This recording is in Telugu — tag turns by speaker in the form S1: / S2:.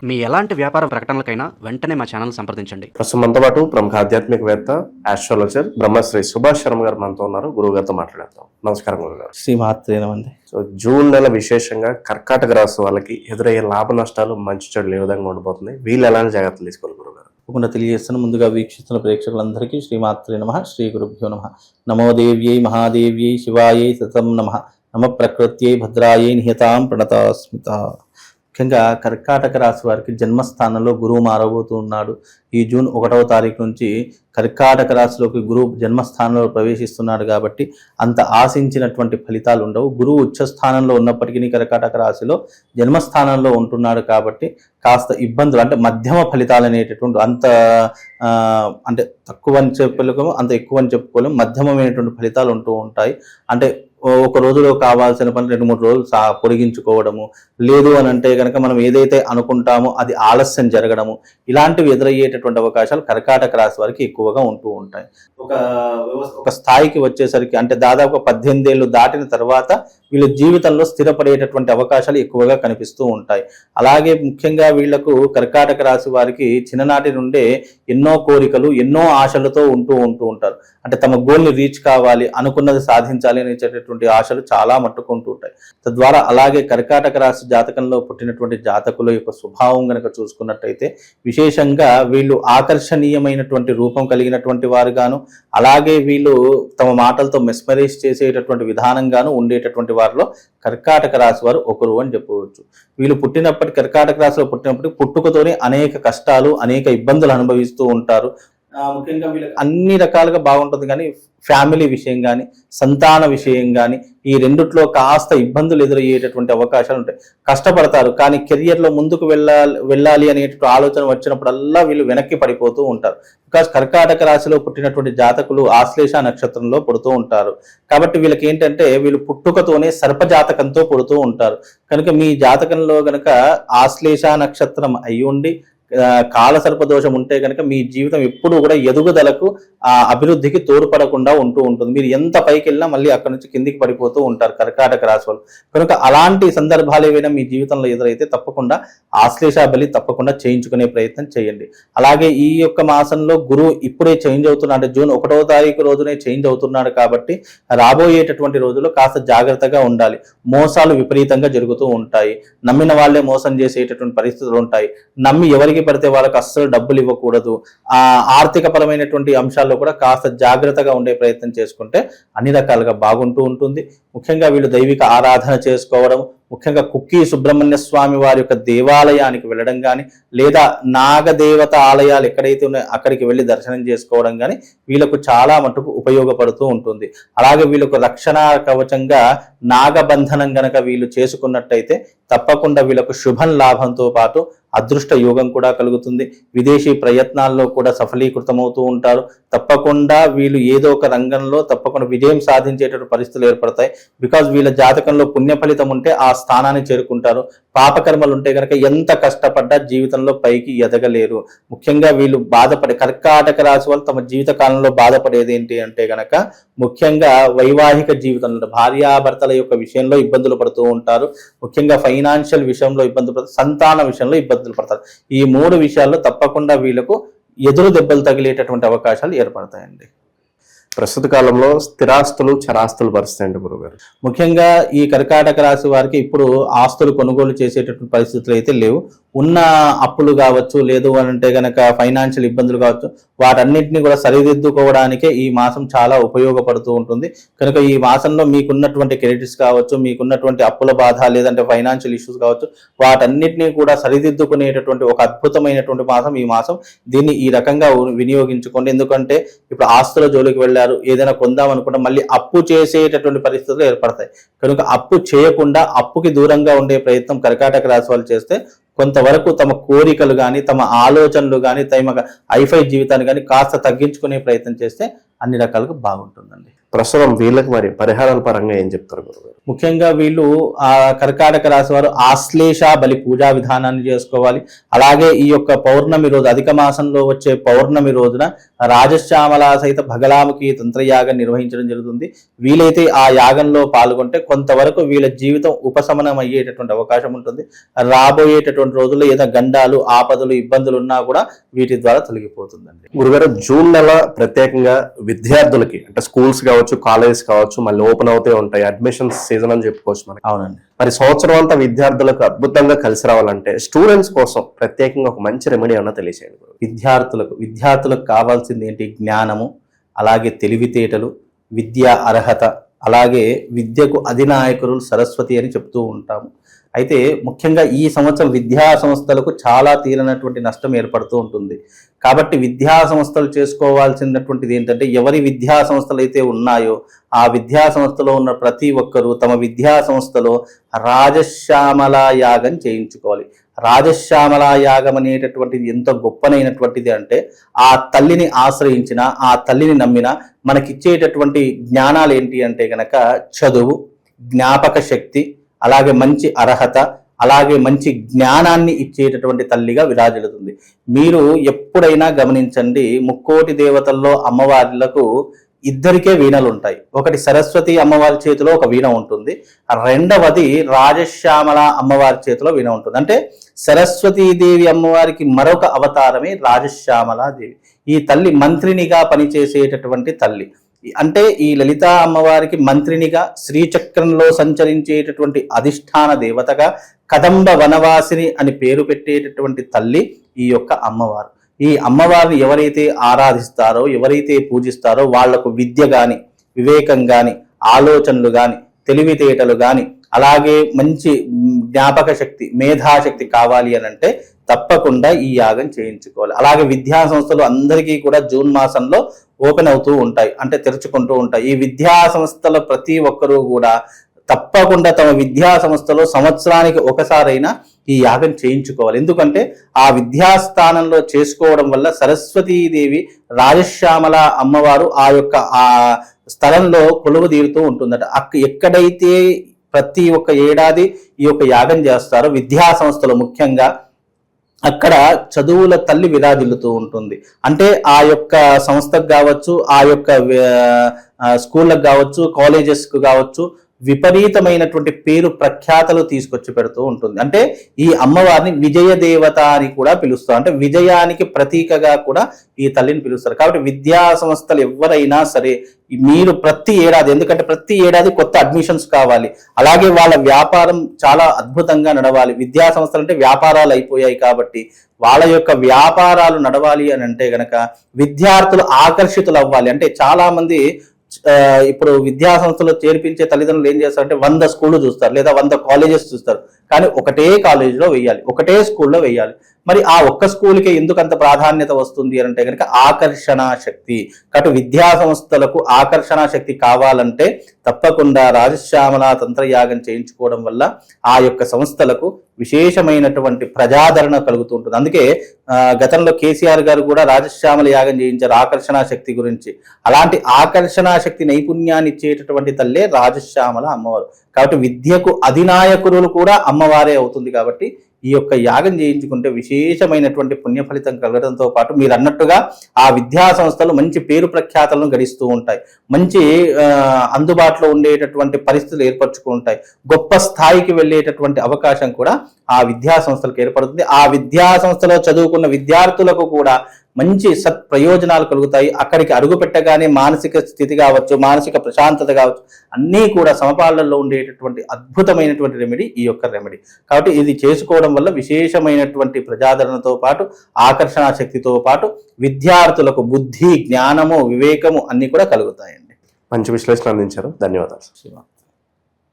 S1: మీ ఎలాంటి వ్యాపార ప్రకటనలకైనా వెంటనే మా ఛానల్ సంప్రదించండి.
S2: ప్రస్తుతం మనతో పాటు ప్రముఖ ఆధ్యాత్మికవేత్త ఆస్ట్రాలజర్ బ్రహ్మశ్రీ సుభాష్ శర్మ గారు మనతో ఉన్నారు. గురువు గారితో మాట్లాడతాం. నమస్కారం గురువు గారు.
S3: శ్రీమాత్రేనమండి.
S2: సో జూన్ నెల విశేషంగా కర్కాటక రాశి వాళ్ళకి ఎదురయ్యే లాభ నష్టాలు మంచి చెడులు ఏ విధంగా ఉండబోతున్నాయి, వీళ్ళు ఎలాంటి జాగ్రత్తలు తీసుకోవాలి గురువు గారు?
S3: తప్పకుండా తెలియజేస్తున్న ముందుగా వీక్షిస్తున్న ప్రేక్షకులందరికీ శ్రీమాత్రే నమః, శ్రీ గురుభ్యో నమః. నమో దేవ్యై మహాదేవ్యై శివాయై సతం నమః. నమ ప్రకృత్యై భద్రాయై నిహతాం ప్రణతాస్మిత. ముఖ్యంగా కర్కాటక రాశి వారికి జన్మస్థానంలో గురువు మారబోతూ ఉన్నాడు. ఈ జూన్ 1వ తారీఖు నుంచి కర్కాటక రాశిలోకి గురువు జన్మస్థానంలో ప్రవేశిస్తున్నాడు కాబట్టి అంత ఆశించినటువంటి ఫలితాలు ఉండవు. గురువు ఉచ్చస్థానంలో ఉన్నప్పటికీ కర్కాటక రాశిలో జన్మస్థానంలో ఉంటున్నాడు కాబట్టి కాస్త ఇబ్బందులు, అంటే మధ్యమ ఫలితాలు అనేటటువంటి అంటే తక్కువ అని చెప్పలేము, అంత ఎక్కువ అని చెప్పుకోలేము, మధ్యమమైనటువంటి ఫలితాలు ఉంటూ ఉంటాయి. అంటే ఒక రోజులో కావాల్సిన పని 2-3 రోజులు పొడిగించుకోవడము, లేదు అని అంటే కనుక మనం ఏదైతే అనుకుంటామో అది ఆలస్యం జరగడము, ఇలాంటివి ఎదురయ్యేటటువంటి అవకాశాలు కర్కాటక రాశి వారికి ఎక్కువగా ఉంటూ ఉంటాయి. ఒక స్థాయికి వచ్చేసరికి, అంటే దాదాపు 18 ఏళ్ళు దాటిన తర్వాత వీళ్ళ జీవితంలో స్థిరపడేటటువంటి అవకాశాలు ఎక్కువగా కనిపిస్తూ ఉంటాయి. అలాగే ముఖ్యంగా వీళ్లకు కర్కాటక రాశి వారికి చిన్ననాటి నుండే ఎన్నో కోరికలు, ఎన్నో ఆశలతో ఉంటూ ఉంటారు. అంటే తమ గోల్ని రీచ్ కావాలి, అనుకున్నది సాధించాలి అనేటటువంటి ఆశలు చాలా మట్టుకుంటూ ఉంటాయి. తద్వారా అలాగే కర్కాటక రాశి జాతకంలో పుట్టినటువంటి జాతకుల యొక్క స్వభావం గనక చూసుకున్నట్టయితే విశేషంగా వీళ్ళు ఆకర్షణీయమైనటువంటి రూపం కలిగినటువంటి వారు గాను, అలాగే వీళ్ళు తమ మాటలతో మెస్మరైజ్ చేసేటటువంటి విధానంగాను ఉండేటటువంటి వారిలో కర్కాటక రాశి వారు ఒకరు అని చెప్పవచ్చు. వీళ్ళు కర్కాటక రాశిలో పుట్టినప్పటికీ పుట్టుకతోనే అనేక కష్టాలు, అనేక ఇబ్బందులు అనుభవిస్తూ ఉంటారు. ముఖ్యంగా వీళ్ళకి అన్ని రకాలుగా బాగుంటుంది, కానీ ఫ్యామిలీ విషయం కానీ, సంతాన విషయం కానీ, ఈ రెండిట్లో కాస్త ఇబ్బందులు ఎదురయ్యేటటువంటి అవకాశాలు ఉంటాయి. కష్టపడతారు, కానీ కెరియర్లో ముందుకు వెళ్ళాలి అనేటువంటి ఆలోచన వచ్చినప్పుడల్లా వీళ్ళు వెనక్కి పడిపోతూ ఉంటారు. బికాస్ కర్కాటక రాశిలో పుట్టినటువంటి జాతకులు ఆశ్లేష నక్షత్రంలో పుడుతూ ఉంటారు. కాబట్టి వీళ్ళకి ఏంటంటే వీళ్ళు పుట్టుకతోనే సర్పజాతకంతో పుడుతూ ఉంటారు. కనుక మీ జాతకంలో గనక ఆశ్లేష నక్షత్రం అయి ఉండి కాలసర్ప దోషం ఉంటే కనుక మీ జీవితం ఎప్పుడూ కూడా ఎదుగుదలకు, అభివృద్ధికి తోడ్పడకుండా ఉంటుంది. మీరు ఎంత పైకి వెళ్ళినా మళ్ళీ అక్కడ నుంచి కిందికి పడిపోతూ ఉంటారు కర్కాటక రాశి వాళ్ళు. కనుక అలాంటి సందర్భాలు ఏవైనా మీ జీవితంలో ఎదురైతే తప్పకుండా ఆశ్లేష బలి తప్పకుండా చేయించుకునే ప్రయత్నం చేయండి. అలాగే ఈ యొక్క మాసంలో గురువు ఇప్పుడే చేంజ్ అవుతున్నాడు, అంటే జూన్ 1వ తారీఖు రోజునే చేంజ్ అవుతున్నాడు కాబట్టి రాబోయేటటువంటి రోజుల్లో కాస్త జాగ్రత్తగా ఉండాలి. మోసాలు విపరీతంగా జరుగుతూ ఉంటాయి. నమ్మిన వాళ్ళే మోసం చేసేటటువంటి పరిస్థితులు ఉంటాయి. నమ్మి ఎవరికి పడితే వాళ్ళకి అస్సలు డబ్బులు ఇవ్వకూడదు. ఆర్థిక పరమైనటువంటి అంశాల్లో కూడా కాస్త జాగ్రత్తగా ఉండే ప్రయత్నం చేసుకుంటే అన్ని రకాలుగా బాగుంటూ ఉంటుంది. ముఖ్యంగా వీళ్ళు దైవిక ఆరాధన చేసుకోవడం, ముఖ్యంగా కుక్కీ సుబ్రహ్మణ్య స్వామి వారి యొక్క దేవాలయానికి వెళ్ళడం కానీ, లేదా నాగదేవత ఆలయాలు ఎక్కడైతే ఉన్నాయో అక్కడికి వెళ్ళి దర్శనం చేసుకోవడం కానీ వీళ్ళకు చాలా మటుకు ఉపయోగపడుతూ ఉంటుంది. అలాగే వీళ్ళకు రక్షణ కవచంగా నాగబంధనం గనక వీళ్ళు చేసుకున్నట్టయితే తప్పకుండా వీళ్ళకు శుభం లాభంతో పాటు అదృష్ట యోగం కూడా కలుగుతుంది. విదేశీ ప్రయత్నాల్లో కూడా సఫలీకృతమవుతూ ఉంటారు. తప్పకుండా వీళ్ళు ఏదో ఒక రంగంలో తప్పకుండా విజయం సాధించేటటువంటి పరిస్థితులు ఏర్పడతాయి. బికాజ్ వీళ్ళ జాతకంలో పుణ్య ఫలితం ఉంటే ఆ స్థానాన్ని చేరుకుంటారు. పాపకర్మలు ఉంటే కనుక ఎంత కష్టపడ్డా జీవితంలో పైకి ఎదగలేరు. ముఖ్యంగా వీళ్ళు కర్కాటక రాశి వాళ్ళు తమ జీవిత కాలంలో బాధపడేది ఏంటి అంటే కనుక ముఖ్యంగా వైవాహిక జీవితంలో భార్యాభర్తల యొక్క విషయంలో ఇబ్బందులు పడుతూ ఉంటారు. ముఖ్యంగా ఫైనాన్షియల్ విషయంలో ఇబ్బందులు పడతారు, సంతాన విషయంలో ఇబ్బందులు పడతారు. ఈ 3 విషయాల్లో తప్పకుండా వీళ్ళకు ఎదురు దెబ్బలు తగిలేటటువంటి అవకాశాలు ఏర్పడతాయండి.
S2: ప్రస్తుత కాలంలో స్థిరాస్తులు, చరాస్తులు పరిస్థితి ఏంటి గురుగారు?
S3: ముఖ్యంగా ఈ కర్కాటక రాశి వారికి ఇప్పుడు ఆస్తులు కొనుగోలు చేసేటటువంటి పరిస్థితులు అయితే లేవు. ఉన్న అప్పులు కావచ్చు, లేదు అని అంటే కనుక ఫైనాన్షియల్ ఇబ్బందులు కావచ్చు, వాటన్నింటినీ కూడా సరిదిద్దుకోవడానికే ఈ మాసం చాలా ఉపయోగపడుతూ ఉంటుంది. కనుక ఈ మాసంలో మీకున్నటువంటి క్రెడిట్స్ కావచ్చు, మీకున్నటువంటి అప్పుల బాధ, లేదంటే ఫైనాన్షియల్ ఇష్యూస్ కావచ్చు, వాటన్నిటినీ కూడా సరిదిద్దుకునేటటువంటి ఒక అద్భుతమైనటువంటి మాసం ఈ మాసం. దీన్ని ఈ రకంగా వినియోగించుకోండి. ఎందుకంటే ఇప్పుడు ఆస్తుల జోలికి వెళ్ళారు, ఏదైనా కొందాం అనుకుంటే మళ్ళీ అప్పు చేసేటటువంటి పరిస్థితులు ఏర్పడతాయి. కనుక అప్పు చేయకుండా అప్పుకి దూరంగా ఉండే ప్రయత్నం కర్కాటక రాశి వాళ్ళు చేస్తే కొంతవరకు తమ కోరికలు కానీ, తమ ఆలోచనలు కానీ, తమ ఐఫై జీవితాన్ని కానీ కాస్త తగ్గించుకునే ప్రయత్నం చేస్తే అన్ని రకాలుగా బాగుంటుందండి.
S2: ప్రస్తుతం వీళ్ళకి మరి పరిహారాల పరంగా ఏం చెప్తారు గురుగారు?
S3: ముఖ్యంగా వీళ్ళు ఆ కర్కాటక రాశి వారు ఆశ్లేష బలి పూజా విధానాన్ని చేసుకోవాలి. అలాగే ఈ యొక్క పౌర్ణమి రోజు, అధిక మాసంలో వచ్చే పౌర్ణమి రోజున రాజశ్యామల సహిత భగలాముఖి తంత్రయాగం నిర్వహించడం జరుగుతుంది. వీలైతే ఆ యాగంలో పాల్గొంటే కొంతవరకు వీళ్ళ జీవితం ఉపశమనం అయ్యేటటువంటి అవకాశం ఉంటుంది. రాబోయేటటువంటి రోజుల్లో ఏదైనా గండాలు, ఆపదలు, ఇబ్బందులు ఉన్నా కూడా వీటి ద్వారా తొలగిపోతుందండి.
S2: గురుగారు, జూన్ నెల ప్రత్యేకంగా విద్యార్థులకి అంటే స్కూల్స్ కావచ్చు, కాలేజెస్ కావచ్చు, మళ్ళీ ఓపెన్ అవుతూ ఉంటాయి. అడ్మిషన్స్ సీజన్ అని చెప్పుకోవచ్చు మనకి.
S3: అవునండి.
S2: మరి సంవత్సరం అంతా విద్యార్థులకు అద్భుతంగా కలిసి రావాలంటే స్టూడెంట్స్ కోసం ప్రత్యేకంగా ఒక మంచి రెమెడీ అన్న తెలియచేయండి.
S3: విద్యార్థులకు కావాల్సింది ఏంటి? జ్ఞానము, అలాగే తెలివితేటలు, విద్యా అర్హత, అలాగే విద్యకు అధినాయకులు సరస్వతి అని చెప్తూ ఉంటాము. అయితే ముఖ్యంగా ఈ సంవత్సరం విద్యా సంస్థలకు చాలా తీరనటువంటి నష్టం ఏర్పడుతూ ఉంటుంది. కాబట్టి విద్యా సంస్థలు చేసుకోవాల్సినటువంటిది ఏంటంటే, ఎవరి విద్యా సంస్థలు అయితే ఉన్నాయో ఆ విద్యా సంస్థలో ఉన్న ప్రతి ఒక్కరూ తమ విద్యా సంస్థలో రాజశ్యామల యాగం చేయించుకోవాలి. రాజశ్యామల యాగం అనేటటువంటిది ఎంత గొప్పనైనటువంటిది అంటే, ఆ తల్లిని ఆశ్రయించిన, ఆ తల్లిని నమ్మిన మనకిచ్చేటటువంటి జ్ఞానాలు ఏంటి అంటే గనక చదువు, జ్ఞాపక శక్తి, అలాగే మంచి అర్హత, అలాగే మంచి జ్ఞానాన్ని ఇచ్చేటటువంటి తల్లిగా విరాజిల్లుతుంది. మీరు ఎప్పుడైనా గమనించండి, ముక్కోటి దేవతల్లో అమ్మవార్లకు ఇద్దరికే వీణలు ఉంటాయి. ఒకటి సరస్వతి అమ్మవారి చేతిలో ఒక వీణ ఉంటుంది, రెండవది రాజశ్యామల అమ్మవారి చేతిలో వీణ ఉంటుంది. అంటే సరస్వతీదేవి అమ్మవారికి మరొక అవతారమే రాజశ్యామలాదేవి. ఈ తల్లి మంత్రినిగా పనిచేసేటటువంటి తల్లి. అంటే ఈ లలితా అమ్మవారికి మంత్రినిగా, శ్రీచక్రంలో సంచరించేటటువంటి అధిష్టాన దేవతగా, కదంబ వనవాసిని అని పేరు పెట్టేటటువంటి తల్లి ఈ యొక్క అమ్మవారు. ఈ అమ్మవారిని ఎవరైతే ఆరాధిస్తారో, ఎవరైతే పూజిస్తారో వాళ్లకు విద్య గాని, వివేకం గాని, ఆలోచనలు గాని, తెలివితేటలు గాని, అలాగే మంచి జ్ఞాపక శక్తి, మేధాశక్తి కావాలి అని అంటే తప్పకుండా ఈ యాగం చేయించుకోవాలి. అలాగే విద్యా సంస్థలు అందరికీ కూడా జూన్ మాసంలో ఓపెన్ అవుతూ ఉంటాయి, అంటే తెరుచుకుంటూ ఉంటాయి. ఈ విద్యా సంస్థల ప్రతి ఒక్కరూ కూడా తప్పకుండా తమ విద్యా సంస్థలో సంవత్సరానికి ఒకసారైనా ఈ యాగం చేయించుకోవాలి. ఎందుకంటే ఆ విద్యాస్థానంలో చేసుకోవడం వల్ల సరస్వతీదేవి, రాజశ్యామల అమ్మవారు ఆ యొక్క ఆ స్థలంలో కొలువు తీరుతూ ఉంటుందట. ఎక్కడైతే ప్రతి ఒక్క ఏడాది ఈ యొక్క యాగం చేస్తారో విద్యా సంస్థలు ముఖ్యంగా, అక్కడ చదువుల తల్లి విరాజిల్లుతూ ఉంటుంది. అంటే ఆ యొక్క సంస్థకు కావచ్చు, ఆ యొక్క స్కూళ్ళకు కావచ్చు, కాలేజెస్కు కావచ్చు, విపరీతమైనటువంటి పేరు ప్రఖ్యాతలు తీసుకొచ్చి పెడుతూ ఉంటుంది. అంటే ఈ అమ్మవారిని విజయ దేవత అని కూడా పిలుస్తారు. అంటే విజయానికి ప్రతీకగా కూడా ఈ తల్లిని పిలుస్తారు. కాబట్టి విద్యా సంస్థలు ఎవరైనా సరే మీరు ప్రతి ఏడాది, ఎందుకంటే ప్రతి ఏడాది కొత్త అడ్మిషన్స్ కావాలి, అలాగే వాళ్ళ వ్యాపారం చాలా అద్భుతంగా నడవాలి. విద్యా సంస్థలు అంటే వ్యాపారాలు అయిపోయాయి కాబట్టి వాళ్ళ యొక్క వ్యాపారాలు నడవాలి అని అంటే గనక విద్యార్థులు ఆకర్షితులు అవ్వాలి. అంటే చాలా మంది ఇప్పుడు విద్యా సంస్థలో చేర్పించే తల్లిదండ్రులు ఏం చేస్తారంటే 100 స్కూళ్ళు చూస్తారు, లేదా 100 కాలేజెస్ చూస్తారు, కానీ ఒకటే కాలేజీలో వెయ్యాలి, ఒకటే స్కూల్లో వెయ్యాలి. మరి ఆ ఒక్క స్కూల్కి ఎందుకు అంత ప్రాధాన్యత వస్తుంది అని అంటే కనుక ఆకర్షణ శక్తి. కాబట్టి విద్యా సంస్థలకు ఆకర్షణ శక్తి కావాలంటే తప్పకుండా రాజశ్యామల తంత్రయాగం చేయించుకోవడం వల్ల ఆ యొక్క సంస్థలకు విశేషమైనటువంటి ప్రజాదరణ కలుగుతూ ఉంటుంది. అందుకే గతంలో కేసీఆర్ గారు కూడా రాజశ్యామల యాగం చేయించారు ఆకర్షణ శక్తి గురించి. అలాంటి ఆకర్షణ శక్తి నైపుణ్యాన్ని ఇచ్చేటటువంటి తల్లే రాజశ్యామల అమ్మవారు. కాబట్టి విద్యకు అధినాయకులు కూడా అమ్మవారే అవుతుంది. కాబట్టి ఈ యొక్క యాగం చేయించుకుంటే విశేషమైనటువంటి పుణ్య ఫలితం కలగడంతో పాటు మీరు అన్నట్టుగా ఆ విద్యా సంస్థలు మంచి పేరు ప్రఖ్యాతలను గడిస్తూ ఉంటాయి, మంచి అందుబాటులో ఉండేటటువంటి పరిస్థితులు ఏర్పరచుకుంటాయి, గొప్ప స్థాయికి వెళ్ళేటటువంటి అవకాశం కూడా ఆ విద్యా సంస్థలకు ఏర్పడుతుంది. ఆ విద్యా సంస్థలో చదువుకున్న విద్యార్థులకు కూడా మంచి సత్ప్రయోజనాలు కలుగుతాయి. అక్కడికి అడుగు పెట్టగానే మానసిక స్థితి కావచ్చు, మానసిక ప్రశాంతత కావచ్చు, అన్నీ కూడా సమపాలనలో ఉండేటటువంటి అద్భుతమైనటువంటి రెమెడీ ఈ యొక్క రెమెడీ. కాబట్టి ఇది చేసుకోవడం వల్ల విశేషమైనటువంటి ప్రజాదరణతో పాటు ఆకర్షణ శక్తితో పాటు విద్యార్థులకు బుద్ధి, జ్ఞానము, వివేకము అన్ని కూడా కలుగుతాయండి.
S2: మంచి విశ్లేషణ అందించారు, ధన్యవాదాలు.